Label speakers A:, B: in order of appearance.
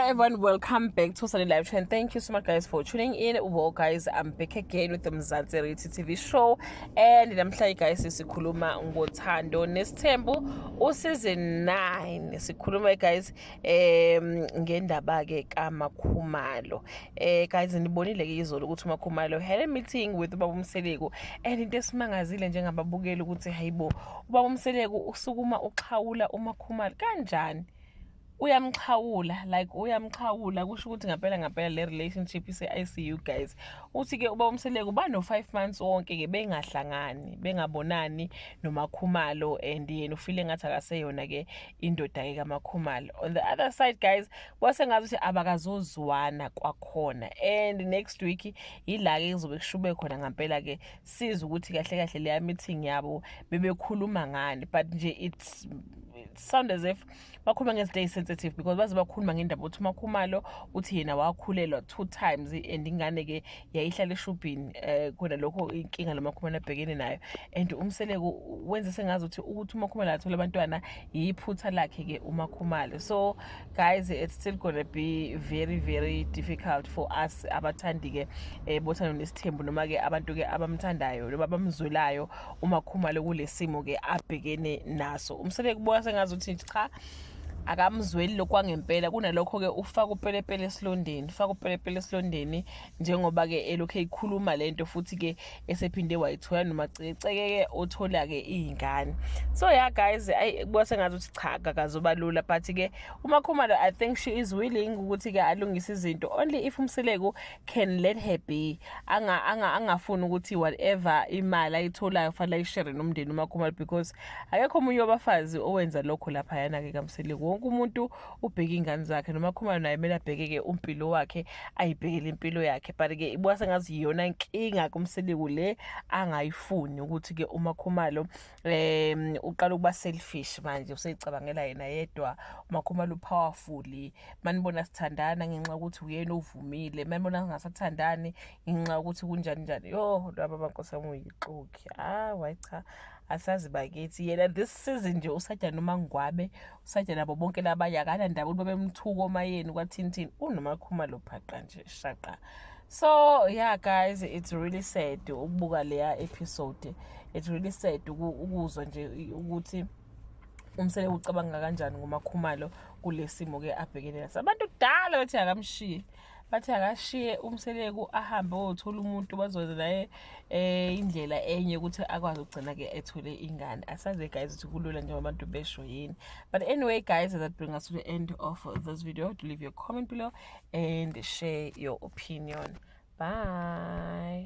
A: everyone, welcome back to Sunday Live Trend. Thank you so much guys for tuning in. Well guys, I'm back again with the Mzansi Reality TV show, and namhlanje guys sikhuluma ngothando nesithembu season 9. Sikhuluma guys ngendaba ke kaMakhumalo. Guys, nibonile ke izolo ukuthi uMakhumalo had a meeting with Ubaba Mseleku, and into esimangazile njengababukeli ukuthi hayibo Ubaba Mseleku usukuma uxhawula uMakhumalo kanjani. Uyamxhawula kusho ukuthi ngempela le relationship ise-ICU guys. Uthi ke Ubaba Mseleku bano 5 months wonke ke bengahlangani, bengabonani noMakhumalo, and yena ufile ngathi akaseyona ke indoda ke kaMakhumalo. On the other side guys, kwase ngathi ukuthi abakazozwana kwakhona, and next week ila ke kuzobe kushube khona ngempela ke sizwe ukuthi kahle kahle le meeting yabo bebekhuluma ngani, but nje it sound as if bakhuluma ngezinto sensitive because baze bakhuluma ngendaba ukuthi uMakhumalo uthi yena wakhulelwa 2 times and ingane ke yayihlala eshubhini khona lokho inkinga loMakhumalo abhekene nayo, and uMseleku wenze sengazi ukuthi uMakhumalo athola abantwana yiphutha lakhe ke uMakhumalo. So guys, it's still gonna be very very difficult for us abathandi ke bothando nesithembu noma ke abantu ke abamthandayo noma abamzwelayo uMakhumalo kulesimo ke abhekene naso. UMseleku buka sengazi ukuthi cha akamzweli lokwangempela kunalokho ke ufaka upelepele esilondeni, njengoba ke elokho eyikhuluma lento futhi ke esephinde wayithola noma ceceke othola ke izingane. So yeah guys, bose ngathi uthi cha akazoba lula, but ke uMakhumalo I think she is willing ukuthi ke alungise izinto only if uMseleku can let her be. Angafuni ukuthi whatever imali ayitholayo fanele ayishare nomndeni uMakhumalo, because akekho umunye wabafazi owenza lokho lapha yana ke kaMseleku. Umuntu ubheka ingane zakhe noMakhumalo naye kumele abhekeke impilo wakhe, ayibhekele impilo yakhe, but ke ibona sengazi iyona inkinga kuMseleku le angayifuni ukuthi ke uMakhumalo uqala ukuba selfish manje, useyicabangela yena yedwa. uMakhumalo powerful, manibona sithandana ngenxa ukuthi uyena ovumile, manibona singasathandani ngenxa ukuthi kunjani yo laba bankosamo uyixoki. Wayicha asazi bakithi yena this season nje usajja noma ngwabe, usajja nabo bonke labanye akana ndaba ukuthi babemthuko omayeni kwaThinthini unoMakhumalo phaqa nje shaqa. So yeah guys, it's really sad ukubuka leya episode. It's really sad ukuzwa nje ukuthi uMseleku ucabanga kanjani ngoMakhumalo kulesimo ke abhekene naso. Abantu kudala bathi akamshiye, bathi akashiye uMseleku ahambe othola umuntu bazoza naye indlela enye ukuthi akwazi ukugcina ke ethole ingane. Asaze guys ukuthi kulula nje abantu besho yini. But anyway guys, that brings us to the end of this video. Do leave your comment below and share your opinion. Bye.